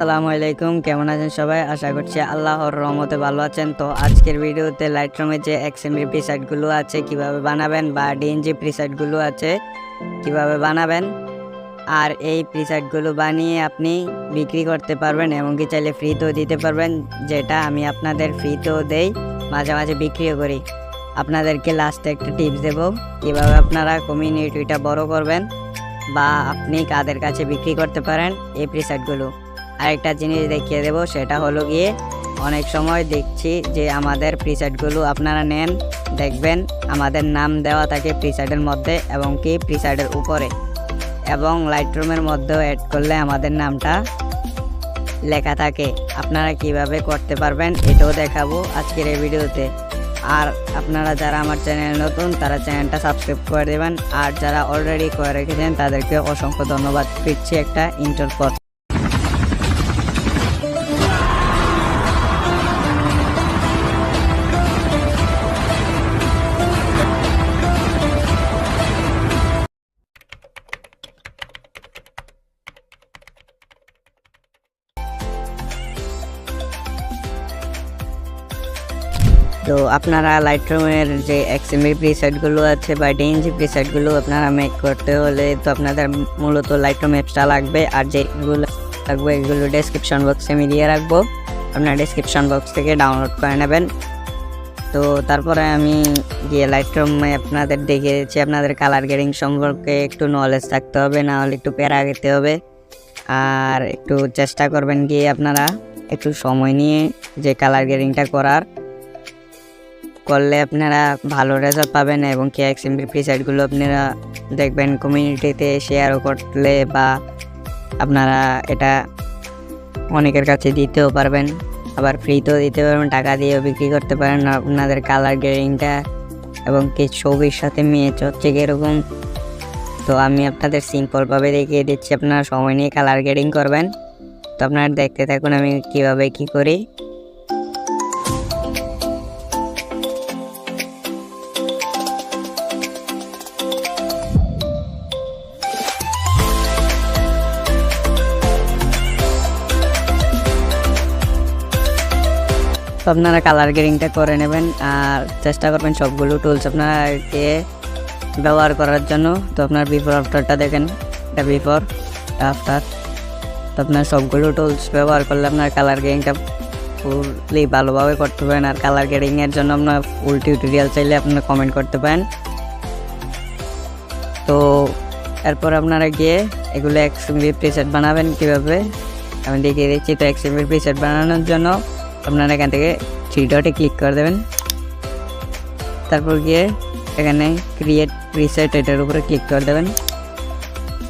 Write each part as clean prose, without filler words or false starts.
আসসালামু আলাইকুম, কেমন আছেন সবাই? আশা করছি আল্লাহর রহমতে ভালো আছেন। তো আজকের ভিডিওতে লাইটরুমে যে XMP প্রিসেটগুলো আছে কিভাবে বানাবেন বা ডিএনজি প্রিসেটগুলো আছে কিভাবে বানাবেন, আর এই প্রিসেটগুলো বানিয়ে আপনি বিক্রি করতে পারবেন, এমনকি চাইলে ফ্রিতেও দিতে পারবেন, যেটা আমি আপনাদের ফ্রিতেও দেই, মাঝে মাঝে বিক্রিও করি। আপনাদেরকে লাস্টে একটা টিপস দেব কীভাবে আপনারা কমিউনিটিটা বড় করবেন বা আপনি কাদের কাছে বিক্রি করতে পারেন এই প্রিসেটগুলো। আরেকটা জিনিস দেখিয়ে দেব, সেটা হলো গিয়ে অনেক সময় দেখছি যে আমাদের প্রিসেটগুলো আপনারা নেন, দেখবেন আমাদের নাম দেওয়া থাকে প্রিসেটের মধ্যে এবং কি প্রিসেটের উপরে, এবং লাইটরুমের মধ্যেও অ্যাড করলে আমাদের নামটা লেখা থাকে। আপনারা কিভাবে করতে পারবেন এটাও দেখাবো আজকের এই ভিডিওতে। আর আপনারা যারা আমার চ্যানেল নতুন তারা চ্যানেলটা সাবস্ক্রাইব করে দেবেন, আর যারা অলরেডি করে রেখেছেন তাদেরকে অসংখ্য ধন্যবাদ। ফিরছি একটা ইন্টার পর। তো আপনারা লাইটরুমের যে XMP প্রিসেটগুলো আছে বা ডিএনজি প্রিসেটগুলো আপনারা মেক করতে হলে তো আপনাদের মূলত লাইটরুম অ্যাপসটা লাগবে, আর যেগুলো লাগবে এগুলো ডেসক্রিপশন বক্সে আমি দিয়ে রাখবো, আপনারা ডেসক্রিপশন বক্স থেকে ডাউনলোড করে নেবেন। তো তারপরে আমি গিয়ে লাইটরুমে আপনাদের দেখিয়েছি, আপনাদের কালার গ্রেডিং সম্পর্কে একটু নলেজ থাকতে হবে, না হলে একটু প্যারা খেতে হবে, আর একটু চেষ্টা করবেন গিয়ে আপনারা একটু সময় নিয়ে যে কালার গ্রেডিংটা করলে আপনারা ভালো রেজাল্ট পাবেন, এবং কি XMP প্রিসেটগুলো আপনারা দেখবেন কমিউনিটিতে শেয়ারও করলে বা আপনারা এটা অনেকের কাছে দিতেও পারবেন, আবার ফ্রিতেও দিতে পারবেন, টাকা দিয়েও বিক্রি করতে পারেন। আপনাদের কালার গ্রেডিংটা এবং কি ছবির সাথে ম্যাচ হচ্ছে কীরকম, তো আমি আপনাদের সিম্পলভাবে দেখিয়ে দিচ্ছি। আপনারা সময় নিয়ে কালার গ্রেডিং করবেন। তো আপনারা দেখতে থাকুন আমি কিভাবে কি করি। তো আপনারা কালার গ্রেডিংটা করে নেবেন, আর চেষ্টা করবেন সবগুলো টুলস আপনারা ব্যবহার করার জন্য। তো আপনার বিফোর আফটারটা দেখেন, এটা বিফোর আফটার। তো আপনার সবগুলো টুলস ব্যবহার করলে আপনার কালার গ্রেডিংটা ফুললি ভালোভাবে করতে পারেন। আর কালার গ্রেডিংয়ের জন্য আপনার ফুল টিউটোরিয়াল চাইলে আপনারা কমেন্ট করতে পারেন। তো এরপর আপনারা গিয়ে এগুলো XMP প্রিসেট বানাবেন কীভাবে আমি দেখিয়ে দিচ্ছি। তো XMP প্রিসেট বানানোর জন্য আপনারা এখান থেকে 3 ডটে ক্লিক করে দেবেন, তারপর গিয়ে এখানে ক্রিয়েট প্রিসেট এটার উপরে ক্লিক করে দেবেন,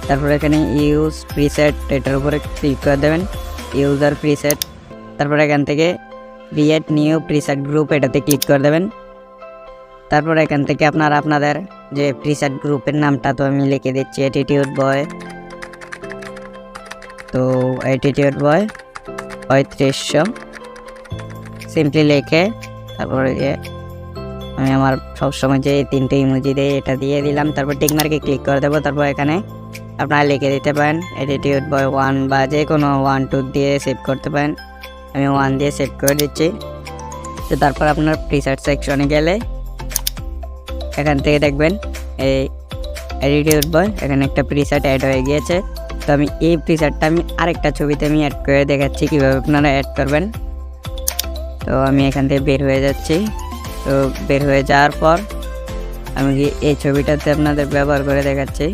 তারপর এখানে ইউজ প্রিসেট এটার উপরে ক্লিক করে দেবেন, ইউজার প্রিসেট। তারপর এখান থেকে ক্রিয়েট নিউ প্রিসেট গ্রুপ এটাতে ক্লিক করে দেবেন। তারপর এখান থেকে আপনারা আপনাদের যে প্রিসেট গ্রুপের নামটা তো আমি লিখে দিচ্ছি অ্যাটিটিউড বয়। তো অ্যাটিটিউড বয় 3500 সিম্পলি লিখে তারপরে আমি আমার সবসময় যে 3টে ইমোজি দিয়ে এটা দিয়ে দিলাম। তারপর টিকমার্কে ক্লিক করে দেবো। তারপর এখানে আপনারা লিখে দিতে পারেন অ্যাটিটিউড বয় 1 বা যে কোনো 1 2 দিয়ে সেভ করতে পারেন। আমি 1 দিয়ে সেভ করে দিচ্ছি। তো তারপর আপনার প্রিসেট সেকশনে গেলে এখান থেকে দেখবেন এই অ্যাটিটিউড বয় এখানে একটা প্রিসেট অ্যাড হয়ে গিয়েছে। তো আমি এই প্রিসেটটা আরেকটা ছবিতে অ্যাড করে দেখাচ্ছি কীভাবে আপনারা অ্যাড করবেন। তো আমি এখান থেকে বের হয়ে যাচ্ছি। তো বের হয়ে যাওয়ার পর আমি এই ছবিটাতে আপনাদের ব্যবহার করে দেখাচ্ছি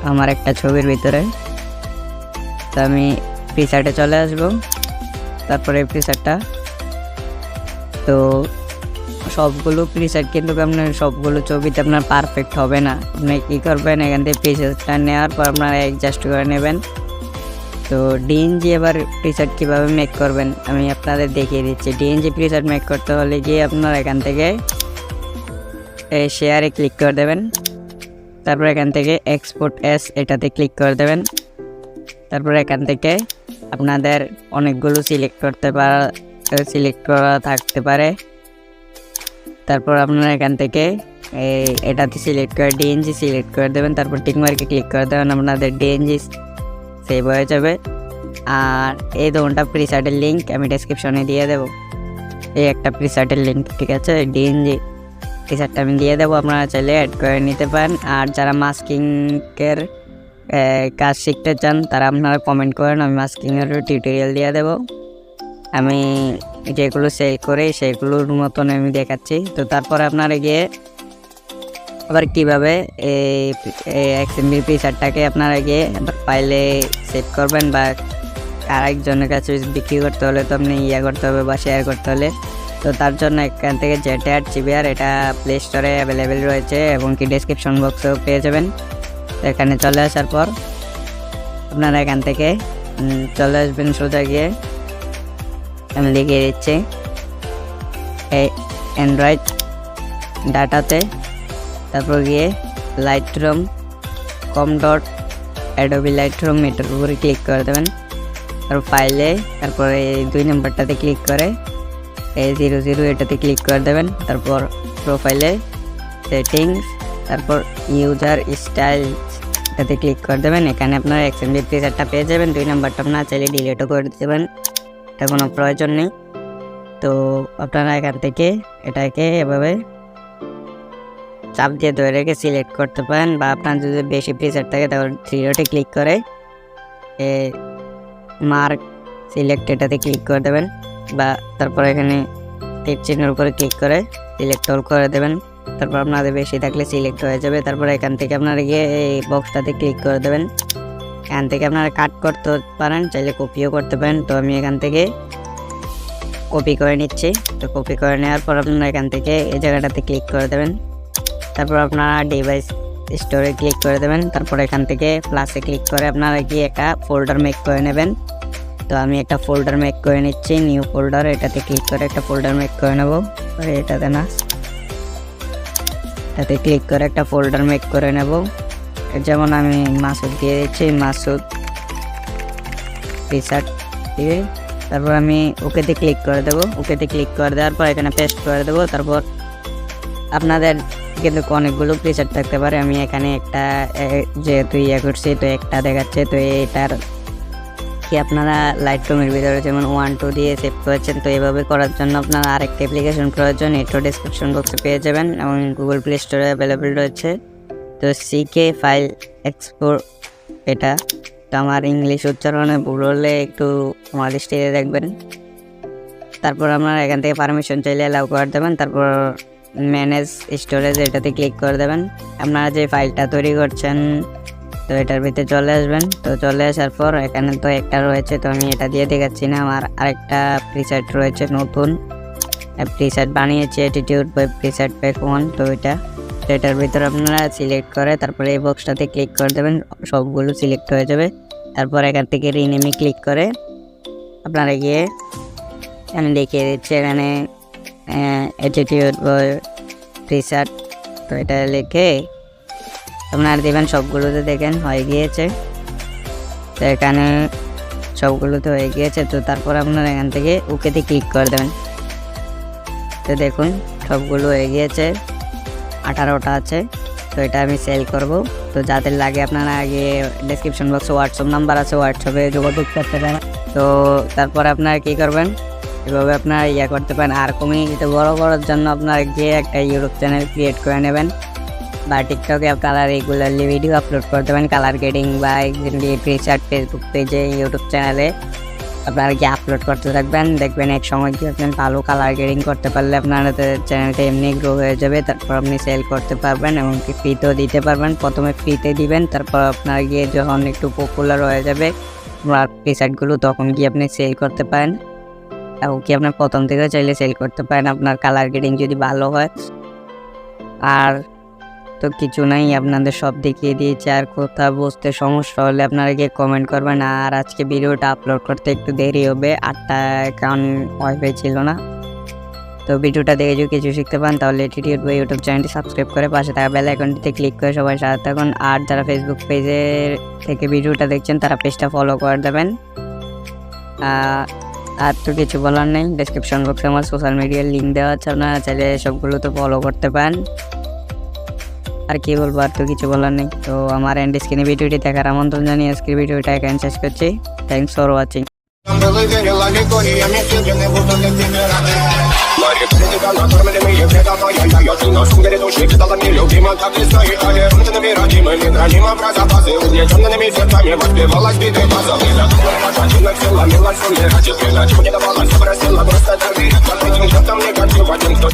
আমার একটা ছবির ভিতরে। তো আমি প্রিসেটে চলে আসবো, তারপরে প্রিসেটটা। তো সবগুলো প্রিসেট কিন্তু আপনার সবগুলো ছবিতে আপনার পারফেক্ট হবে না। আপনি কী করবেন, এখান থেকে প্রিসেটটা নেওয়ার পর আপনারা অ্যাডজাস্ট করে নেবেন। তো ডিএনজি এবার প্রিসেট কীভাবে মেক করবেন আমি আপনাদের দেখিয়ে দিচ্ছি। ডিএনজি প্রিসেট মেক করতে হলে গিয়ে আপনারা এখান থেকে শেয়ারে ক্লিক করে দেবেন, তারপর এখান থেকে এক্সপোর্ট এস এটাতে ক্লিক করে দেবেন। তারপর এখান থেকে আপনাদের অনেকগুলো সিলেক্ট করা থাকতে পারে। তারপর আপনারা এখান থেকে এটাতে সিলেক্ট করে ডিএনজি সিলেক্ট করে দেবেন, তারপর টিকমার্কে ক্লিক করে দেবেন। আপনাদের ডিএনজি সেভ হয়ে যাবে। আর এই দুটো প্রিসেটের লিঙ্ক আমি ডেসক্রিপশনে দিয়ে দেবো। এই একটা প্রিসেটের লিঙ্ক, ঠিক আছে, ডিএনজি প্রিসেটটা আমি দিয়ে দেবো, আপনারা চাইলে অ্যাড করে নিতে পারেন। আর যারা মাস্কিংয়ের কাজ শিখতে চান তারা আপনারা কমেন্ট করেন, আমি মাস্কিংয়ের টিউটোরিয়াল দিয়ে দেবো। আমি যেগুলো সেল করি সেগুলোর মতন আমি দেখাচ্ছি। তো তারপরে আপনারা গিয়ে আবার কীভাবে এই XMP প্রিসেটটাকে আপনারা গিয়ে ফাইলে সেভ করবেন বা আরেকজনের কাছে বিক্রি করতে হলে তো আপনি করতে হবে বা শেয়ার করতে হলে, তো তার জন্য এখান থেকে ∗CBR এটা প্লে স্টোরে অ্যাভেলেবেল রয়েছে এবং কি ডেসক্রিপশন বক্সেও পেয়ে যাবেন। তো এখানে চলে আসার পর আপনারা এখান থেকে চলে আসবেন সোজা গিয়ে, আমি লিখিয়ে দিচ্ছি এই অ্যান্ড্রয়েড ডাটাতে, তারপর গিয়ে LIGHTROOM LIGHTROOM এটার উপরে ক্লিক করে দেবেন। তারপর ফাইলে, তারপরে এই 2 নম্বরটাতে ক্লিক করে এই 00 এটাতে ক্লিক করে দেবেন। তারপর প্রোফাইলে সেটিংস, তারপর ইউজার স্টাইল এটাতে ক্লিক করে দেবেন। এখানে আপনার XMP প্রিসেটটা পেয়ে যাবেন। 2 নম্বরটা আপনারা চাইলে ডিলিটও করে দিতে পারেন, এটা কোনো প্রয়োজন নেই। তো আপনারা এখান থেকে এটাকে এভাবে চাপ দিয়ে ধরে রেখে সিলেক্ট করতে পারেন, বা আপনার যদি বেশি প্রিসেট থাকে তাহলে 3 ক্লিক করে মার্ক সিলেক্ট এটাতে ক্লিক করে দেবেন, বা তারপর এখানে টিক চিহ্নের উপরে ক্লিক করে সিলেক্ট অল করে দেবেন। তারপর আপনাদের বেশি থাকলে সিলেক্ট হয়ে যাবে। তারপর এখান থেকে আপনারা গিয়ে এই বক্সটাতে ক্লিক করে দেবেন। এখান থেকে আপনারা কাট করতে পারেন, চাইলে কপিও করতে পারেন। তো আমি এখান থেকে কপি করে নিচ্ছি। তো কপি করে নেওয়ার পর আপনারা এখান থেকে এই জায়গাটাতে ক্লিক করে দেবেন। তারপর আপনারা ডিভাইস স্টোরে ক্লিক করে দেবেন। তারপর এখান থেকে প্লাসে ক্লিক করে আপনারা গিয়ে একটা ফোল্ডার মেক করে নেবেন। তো আমি একটা ফোল্ডার মেক করে নিচ্ছি, নিউ ফোল্ডার, এটাতে ক্লিক করে একটা ফোল্ডার মেক করে নেব। এটাতে না, এটাতে ক্লিক করে একটা ফোল্ডার মেক করে নেব। যেমন আমি মাসুদ দিয়ে দিচ্ছি, মাসুদ প্রিসেট দিয়ে, তারপর আমি ওকেতে ক্লিক করে দেবো। ওকেতে ক্লিক করে দেওয়ার পর এখানে পেস্ট করে দেবো। তারপর আপনাদের কিন্তু অনেকগুলো প্রিসেট থাকতে পারে, আমি এখানে একটা যেহেতু করছি তো একটা দেখাচ্ছে। তো এটার কি আপনারা লাইটরুমের ভিতরে যেমন 1 2 দিয়ে সেভ করেছেন, তো এভাবে করার জন্য আপনারা আরেকটা অ্যাপ্লিকেশন প্রয়োজন, এটাও ডেসক্রিপশন বক্সে পেয়ে যাবেন এবং গুগল প্লে স্টোরে অ্যাভেলেবেল রয়েছে। তো CK ফাইল এক্সপোর্ট, এটা তো আমার ইংলিশ উচ্চারণে ভুল হলে একটু আমার দৃষ্টিতে দেখবেন। তারপর আপনারা এখান থেকে পারমিশন চাইলে অ্যালাউ করে দেবেন। তারপর ম্যানেজ স্টোরেজ এটাতে ক্লিক করে দেবেন। আপনারা যে ফাইলটা তৈরি করছেন তো এটার ভিতরে চলে আসবেন। তো চলে আসার পর এখানে তো একটা রয়েছে, তো আমি এটা দিয়ে দেখাচ্ছি না, আমার আরেকটা প্রিসেট রয়েছে, নতুন প্রিসেট বানিয়েছি, অ্যাটিটিউড ওয়েব প্রিসেট প্যাক 1। তো এটার ভিতরে আপনারা সিলেক্ট করে তারপরে এই বক্সটাতে ক্লিক করে দেবেন, সবগুলো সিলেক্ট হয়ে যাবে। তারপর এখান থেকে রিনেমে ক্লিক করে আপনারা গিয়ে আমি দেখিয়ে দিচ্ছি এখানে অ্যাটিটিউড প্রিসেট, তো এটা লিখে আপনারা দেবেন। সবগুলোতে দেখেন হয়ে গিয়েছে, তো এখানে সবগুলোতে হয়ে গিয়েছে। তো তারপর আপনারা এখান থেকে ওকেতে ক্লিক করে দেবেন। তো দেখুন সবগুলো হয়ে গিয়েছে, 18টা আছে। তো এটা আমি সেল করব। তো যাদের লাগে আপনারা আগে ডেসক্রিপশন বক্সে হোয়াটসঅ্যাপ নাম্বার আছে, হোয়াটসঅ্যাপে যোগাযোগ করতে পারেন। তো তারপর আপনারা কী করবেন, এভাবে আপনারা করতে পারেন। আর কমিউনিটি বড় করার জন্য আপনারা গিয়ে একটা ইউটিউব চ্যানেল ক্রিয়েট করে নেবেন, বা টিকটকে আপনারা রেগুলারলি ভিডিও আপলোড করতে পারেন কালার গ্রেডিং বা প্রিসেট, ফেসবুক পেজে, ইউটিউব চ্যানেলে আপনারা গিয়ে আপলোড করতে থাকবেন। দেখবেন এক সময় কি আপনি ভালো কালার গ্রেডিং করতে পারলে আপনাদের চ্যানেলটা এমনি গ্রো হয়ে যাবে। তারপর আপনি সেল করতে পারবেন এবং ফ্রিতেও দিতে পারবেন। প্রথমে ফ্রিতে দিবেন, তারপর আপনারা গিয়ে যখন একটু পপুলার হয়ে যাবে আপনার প্রিসেটগুলো, তখন গিয়ে আপনি সেল করতে পারেন। এবং কি আপনার প্রথম থেকে চাইলে সেল করতে পারেন আপনার কালার গ্রেডিং যদি ভালো হয়। আর তো কিছু নাই, আপনাদের সব দেখিয়ে দিয়েছি। আর কোথাও বুঝতে সমস্যা হলে আপনারা গিয়ে কমেন্ট করবেন। আর আজকে ভিডিওটা আপলোড করতে একটু দেরি হবে, 8টায়, কারণ ওয়াইফাই ছিল না। তো ভিডিওটা দেখে যদি কিছু শিখতে পান তাহলে অ্যাটিটিউড বাই ইউটিউব চ্যানেলটি সাবস্ক্রাইব করে পাশে থাকা বেল আইকনটিতে ক্লিক করে সবাই সাথে থাকুন। আর যারা ফেসবুক পেজের থেকে ভিডিওটা দেখছেন তারা পেজটা ফলো করে দেবেন। আর তো কিছু বলার নেই, ডেসক্রিপশন বক্সে আমার সোশ্যাল মিডিয়ার লিঙ্ক দেওয়া আছে, আপনারা চাইলে সবগুলো তো ফলো করতে পারেন। আর কি বলবো, আর তো কিছু বলার নেই। তো আমার এন্ড স্ক্রিনে ভিডিওটি দেখার আমন্ত্রণ জানিয়ে আজকের ভিডিওটা এখানে শেষ করছি। Thanks for watching. Ьюнг